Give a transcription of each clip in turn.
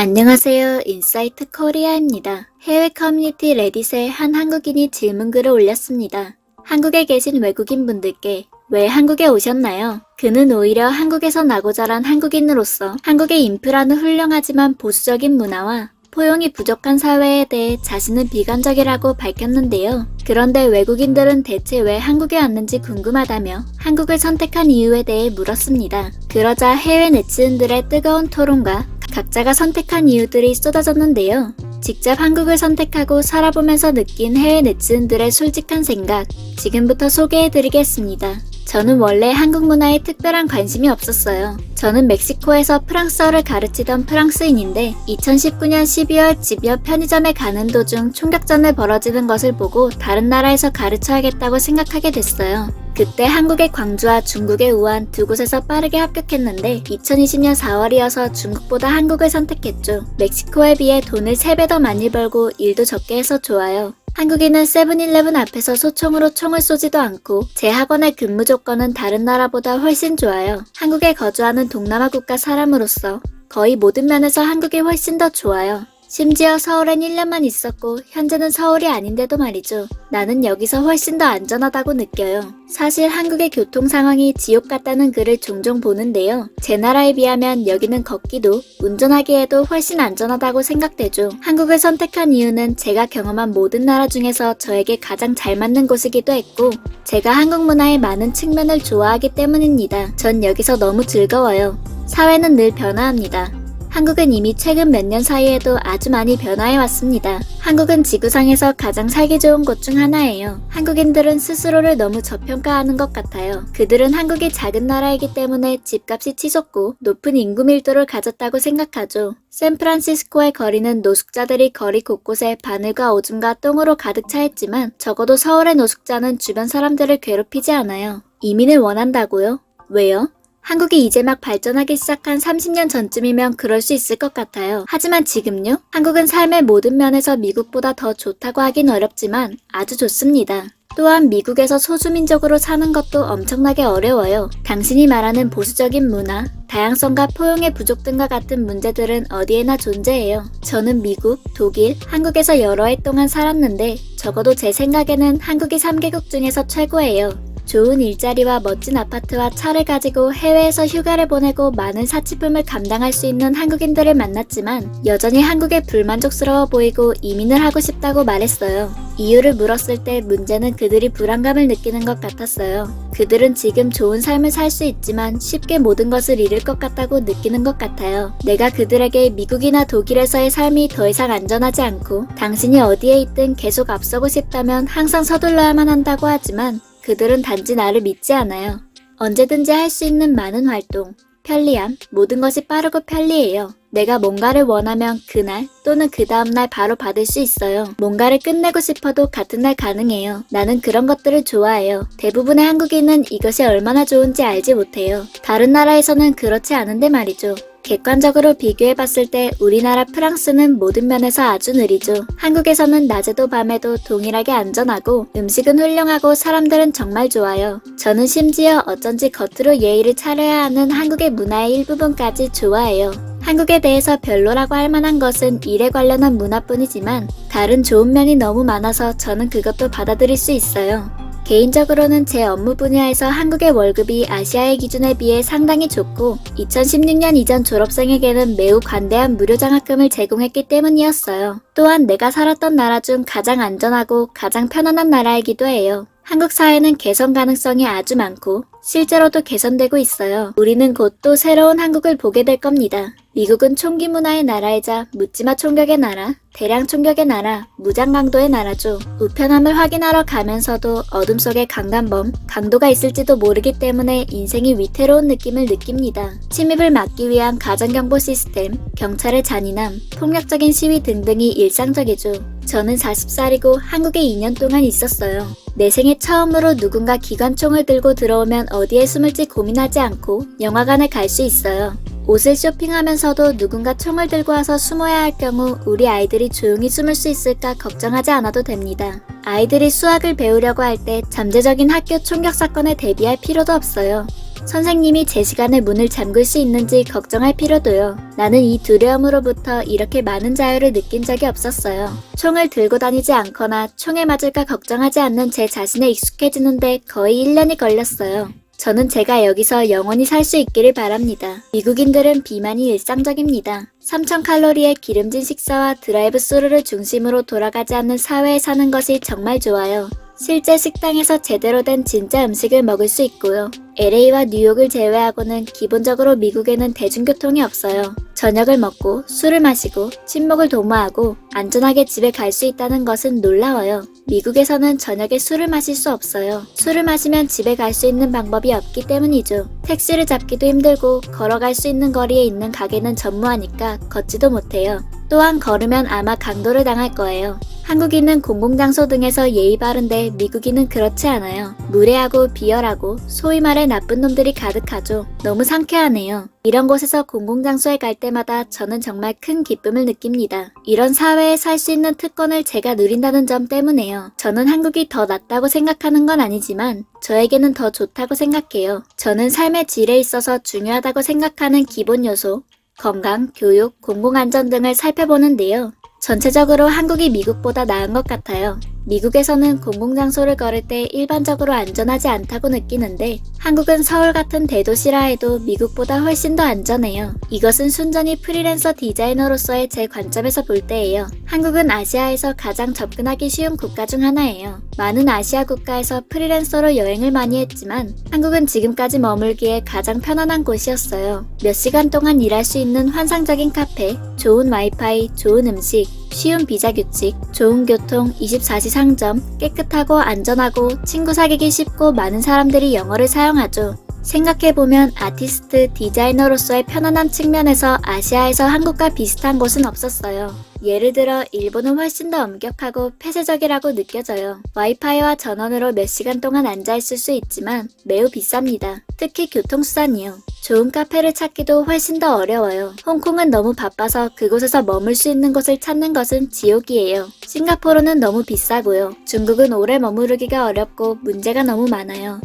안녕하세요. 인사이트 코리아입니다. 해외 커뮤니티 레딧에 한 한국인이 질문글을 올렸습니다. 한국에 계신 외국인 분들께 왜 한국에 오셨나요? 그는 오히려 한국에서 나고 자란 한국인으로서 한국의 인프라는 훌륭하지만 보수적인 문화와 포용이 부족한 사회에 대해 자신은 비관적이라고 밝혔는데요. 그런데 외국인들은 대체 왜 한국에 왔는지 궁금하다며 한국을 선택한 이유에 대해 물었습니다. 그러자 해외 네티즌들의 뜨거운 토론과 각자가 선택한 이유들이 쏟아졌는데요. 직접 한국을 선택하고 살아보면서 느낀 해외 네티즌들의 솔직한 생각, 지금부터 소개해드리겠습니다. 저는 원래 한국 문화에 특별한 관심이 없었어요. 저는 멕시코에서 프랑스어를 가르치던 프랑스인인데 2019년 12월 집 옆 편의점에 가는 도중 총격전을 벌어지는 것을 보고 다른 나라에서 가르쳐야겠다고 생각하게 됐어요. 그때 한국의 광주와 중국의 우한 두 곳에서 빠르게 합격했는데 2020년 4월이어서 중국보다 한국을 선택했죠. 멕시코에 비해 돈을 3배 더 많이 벌고 일도 적게 해서 좋아요. 한국인은 세븐일레븐 앞에서 소총으로 총을 쏘지도 않고 제 학원의 근무 조건은 다른 나라보다 훨씬 좋아요. 한국에 거주하는 동남아 국가 사람으로서 거의 모든 면에서 한국이 훨씬 더 좋아요. 심지어 서울엔 1년만 있었고 현재는 서울이 아닌데도 말이죠. 나는 여기서 훨씬 더 안전하다고 느껴요. 사실 한국의 교통 상황이 지옥 같다는 글을 종종 보는데요. 제 나라에 비하면 여기는 걷기도 운전하기에도 훨씬 안전하다고 생각되죠. 한국을 선택한 이유는 제가 경험한 모든 나라 중에서 저에게 가장 잘 맞는 곳이기도 했고 제가 한국 문화의 많은 측면을 좋아하기 때문입니다. 전 여기서 너무 즐거워요. 사회는 늘 변화합니다. 한국은 이미 최근 몇 년 사이에도 아주 많이 변화해왔습니다. 한국은 지구상에서 가장 살기 좋은 곳 중 하나예요. 한국인들은 스스로를 너무 저평가하는 것 같아요. 그들은 한국이 작은 나라이기 때문에 집값이 치솟고 높은 인구 밀도를 가졌다고 생각하죠. 샌프란시스코의 거리는 노숙자들이 거리 곳곳에 바늘과 오줌과 똥으로 가득 차 있지만 적어도 서울의 노숙자는 주변 사람들을 괴롭히지 않아요. 이민을 원한다고요? 왜요? 한국이 이제 막 발전하기 시작한 30년 전쯤이면 그럴 수 있을 것 같아요. 하지만 지금요? 한국은 삶의 모든 면에서 미국보다 더 좋다고 하긴 어렵지만 아주 좋습니다. 또한 미국에서 소수민족으로 사는 것도 엄청나게 어려워요. 당신이 말하는 보수적인 문화, 다양성과 포용의 부족 등과 같은 문제들은 어디에나 존재해요. 저는 미국, 독일, 한국에서 여러 해 동안 살았는데 적어도 제 생각에는 한국이 3개국 중에서 최고예요. 좋은 일자리와 멋진 아파트와 차를 가지고 해외에서 휴가를 보내고 많은 사치품을 감당할 수 있는 한국인들을 만났지만 여전히 한국에 불만족스러워 보이고 이민을 하고 싶다고 말했어요. 이유를 물었을 때 문제는 그들이 불안감을 느끼는 것 같았어요. 그들은 지금 좋은 삶을 살 수 있지만 쉽게 모든 것을 잃을 것 같다고 느끼는 것 같아요. 내가 그들에게 미국이나 독일에서의 삶이 더 이상 안전하지 않고 당신이 어디에 있든 계속 앞서고 싶다면 항상 서둘러야만 한다고 하지만 그들은 단지 나를 믿지 않아요. 언제든지 할 수 있는 많은 활동, 편리함, 모든 것이 빠르고 편리해요. 내가 뭔가를 원하면 그날 또는 그 다음날 바로 받을 수 있어요. 뭔가를 끝내고 싶어도 같은 날 가능해요. 나는 그런 것들을 좋아해요. 대부분의 한국인은 이것이 얼마나 좋은지 알지 못해요. 다른 나라에서는 그렇지 않은데 말이죠. 객관적으로 비교해봤을 때 우리나라 프랑스는 모든 면에서 아주 느리죠. 한국에서는 낮에도 밤에도 동일하게 안전하고 음식은 훌륭하고 사람들은 정말 좋아요. 저는 심지어 어쩐지 겉으로 예의를 차려야 하는 한국의 문화의 일부분까지 좋아해요. 한국에 대해서 별로라고 할 만한 것은 일에 관련한 문화뿐이지만 다른 좋은 면이 너무 많아서 저는 그것도 받아들일 수 있어요. 개인적으로는 제 업무 분야에서 한국의 월급이 아시아의 기준에 비해 상당히 좋고 2016년 이전 졸업생에게는 매우 관대한 무료 장학금을 제공했기 때문이었어요. 또한 내가 살았던 나라 중 가장 안전하고 가장 편안한 나라이기도 해요. 한국 사회는 개선 가능성이 아주 많고 실제로도 개선되고 있어요. 우리는 곧 또 새로운 한국을 보게 될 겁니다. 미국은 총기 문화의 나라이자 묻지마 총격의 나라, 대량 총격의 나라, 무장 강도의 나라죠. 우편함을 확인하러 가면서도 어둠 속에 강간범, 강도가 있을지도 모르기 때문에 인생이 위태로운 느낌을 느낍니다. 침입을 막기 위한 가정경보 시스템, 경찰의 잔인함, 폭력적인 시위 등등이 일상적이죠. 저는 40살이고 한국에 2년 동안 있었어요. 내 생애 처음으로 누군가 기관총을 들고 들어오면 어디에 숨을지 고민하지 않고 영화관에 갈 수 있어요. 옷을 쇼핑하면서도 누군가 총을 들고 와서 숨어야 할 경우 우리 아이들이 조용히 숨을 수 있을까 걱정하지 않아도 됩니다. 아이들이 수학을 배우려고 할 때 잠재적인 학교 총격 사건에 대비할 필요도 없어요. 선생님이 제 시간에 문을 잠글 수 있는지 걱정할 필요도요. 나는 이 두려움으로부터 이렇게 많은 자유를 느낀 적이 없었어요. 총을 들고 다니지 않거나 총에 맞을까 걱정하지 않는 제 자신에 익숙해지는데 거의 1년이 걸렸어요. 저는 제가 여기서 영원히 살 수 있기를 바랍니다. 미국인들은 비만이 일상적입니다. 3000칼로리의 기름진 식사와 드라이브 스루를 중심으로 돌아가지 않는 사회에 사는 것이 정말 좋아요. 실제 식당에서 제대로 된 진짜 음식을 먹을 수 있고요. LA와 뉴욕을 제외하고는 기본적으로 미국에는 대중교통이 없어요. 저녁을 먹고 술을 마시고 친목을 도모하고 안전하게 집에 갈 수 있다는 것은 놀라워요. 미국에서는 저녁에 술을 마실 수 없어요. 술을 마시면 집에 갈 수 있는 방법이 없기 때문이죠. 택시를 잡기도 힘들고 걸어갈 수 있는 거리에 있는 가게는 전무하니까 걷지도 못해요. 또한 걸으면 아마 강도를 당할 거예요. 한국인은 공공장소 등에서 예의 바른데 미국인은 그렇지 않아요. 무례하고 비열하고 소위 말해 나쁜 놈들이 가득하죠. 너무 상쾌하네요. 이런 곳에서 공공장소에 갈 때마다 저는 정말 큰 기쁨을 느낍니다. 이런 사회에 살 수 있는 특권을 제가 누린다는 점 때문에요. 저는 한국이 더 낫다고 생각하는 건 아니지만 저에게는 더 좋다고 생각해요. 저는 삶의 질에 있어서 중요하다고 생각하는 기본 요소, 건강, 교육, 공공안전 등을 살펴보는데요. 전체적으로 한국이 미국보다 나은 것 같아요. 미국에서는 공공장소를 걸을 때 일반적으로 안전하지 않다고 느끼는데 한국은 서울 같은 대도시라 해도 미국보다 훨씬 더 안전해요. 이것은 순전히 프리랜서 디자이너로서의 제 관점에서 볼 때예요. 한국은 아시아에서 가장 접근하기 쉬운 국가 중 하나예요. 많은 아시아 국가에서 프리랜서로 여행을 많이 했지만 한국은 지금까지 머물기에 가장 편안한 곳이었어요. 몇 시간 동안 일할 수 있는 환상적인 카페, 좋은 와이파이, 좋은 음식, 쉬운 비자 규칙, 좋은 교통, 24시 상점, 깨끗하고 안전하고 친구 사귀기 쉽고 많은 사람들이 영어를 사용하죠. 생각해보면 아티스트, 디자이너로서의 편안한 측면에서 아시아에서 한국과 비슷한 곳은 없었어요. 예를 들어 일본은 훨씬 더 엄격하고 폐쇄적이라고 느껴져요. 와이파이와 전원으로 몇 시간 동안 앉아있을 수 있지만 매우 비쌉니다. 특히 교통수단이요. 좋은 카페를 찾기도 훨씬 더 어려워요. 홍콩은 너무 바빠서 그곳에서 머물 수 있는 곳을 찾는 것은 지옥이에요. 싱가포르는 너무 비싸고요. 중국은 오래 머무르기가 어렵고 문제가 너무 많아요.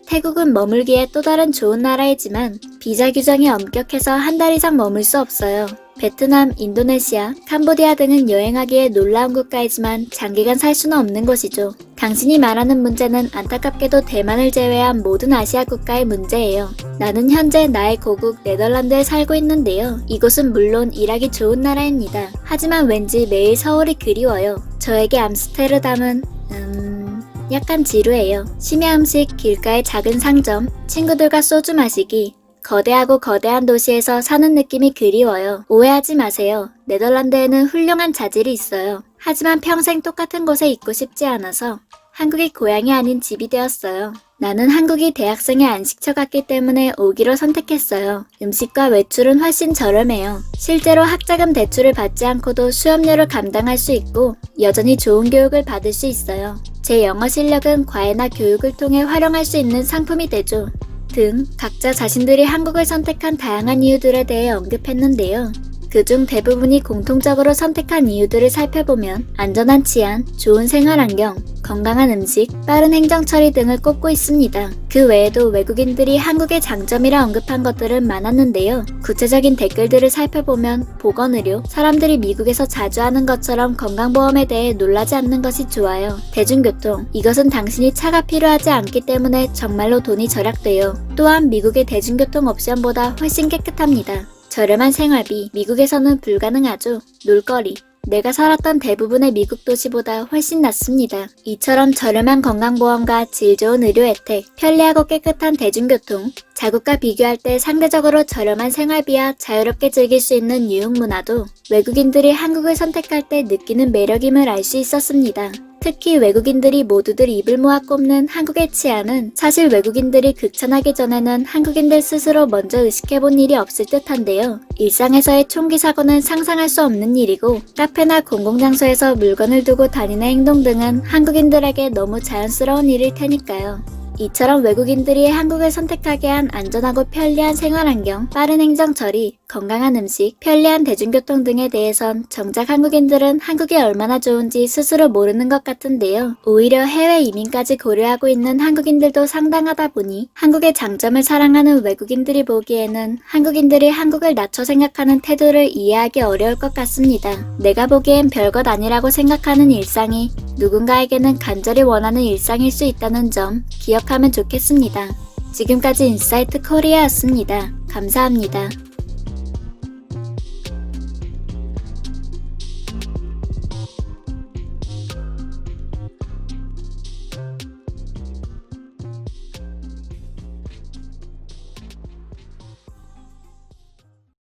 태국은 머물기에 또 다른 좋은 나라이지만 비자 규정이 엄격해서 한 달 이상 머물 수 없어요. 베트남, 인도네시아, 캄보디아 등은 여행하기에 놀라운 국가이지만 장기간 살 수는 없는 곳이죠. 당신이 말하는 문제는 안타깝게도 대만을 제외한 모든 아시아 국가의 문제예요. 나는 현재 나의 고국 네덜란드에 살고 있는데요. 이곳은 물론 일하기 좋은 나라입니다. 하지만 왠지 매일 서울이 그리워요. 저에게 암스테르담은 약간 지루해요. 심야 음식, 길가의 작은 상점, 친구들과 소주 마시기, 거대하고 거대한 도시에서 사는 느낌이 그리워요. 오해하지 마세요. 네덜란드에는 훌륭한 자질이 있어요. 하지만 평생 똑같은 곳에 있고 싶지 않아서 한국이 고향이 아닌 집이 되었어요. 나는 한국이 대학생의 안식처 같기 때문에 오기로 선택했어요. 음식과 외출은 훨씬 저렴해요. 실제로 학자금 대출을 받지 않고도 수업료를 감당할 수 있고 여전히 좋은 교육을 받을 수 있어요. 제 영어 실력은 과외나 교육을 통해 활용할 수 있는 상품이 되죠. 등 각자 자신들이 한국을 선택한 다양한 이유들에 대해 언급했는데요. 그중 대부분이 공통적으로 선택한 이유들을 살펴보면 안전한 치안, 좋은 생활 환경, 건강한 음식, 빠른 행정 처리 등을 꼽고 있습니다. 그 외에도 외국인들이 한국의 장점이라 언급한 것들은 많았는데요. 구체적인 댓글들을 살펴보면 보건의료, 사람들이 미국에서 자주 하는 것처럼 건강보험에 대해 놀라지 않는 것이 좋아요. 대중교통, 이것은 당신이 차가 필요하지 않기 때문에 정말로 돈이 절약돼요. 또한 미국의 대중교통 옵션보다 훨씬 깨끗합니다. 저렴한 생활비, 미국에서는 불가능하죠. 놀거리, 내가 살았던 대부분의 미국 도시보다 훨씬 낫습니다. 이처럼 저렴한 건강보험과 질 좋은 의료 혜택, 편리하고 깨끗한 대중교통, 자국과 비교할 때 상대적으로 저렴한 생활비와 자유롭게 즐길 수 있는 유흥문화도 외국인들이 한국을 선택할 때 느끼는 매력임을 알 수 있었습니다. 특히 외국인들이 모두들 입을 모아 꼽는 한국의 치안은 사실 외국인들이 극찬하기 전에는 한국인들 스스로 먼저 의식해본 일이 없을 듯한데요. 일상에서의 총기 사고는 상상할 수 없는 일이고 카페나 공공장소에서 물건을 두고 다니는 행동 등은 한국인들에게 너무 자연스러운 일일 테니까요. 이처럼 외국인들이 한국을 선택하게 한 안전하고 편리한 생활 환경, 빠른 행정 처리, 건강한 음식, 편리한 대중교통 등에 대해선 정작 한국인들은 한국이 얼마나 좋은지 스스로 모르는 것 같은데요. 오히려 해외 이민까지 고려하고 있는 한국인들도 상당하다 보니 한국의 장점을 사랑하는 외국인들이 보기에는 한국인들이 한국을 낮춰 생각하는 태도를 이해하기 어려울 것 같습니다. 내가 보기엔 별것 아니라고 생각하는 일상이 누군가에게는 간절히 원하는 일상일 수 있다는 점 기억하면 좋겠습니다. 지금까지 인사이트 코리아였습니다. 감사합니다.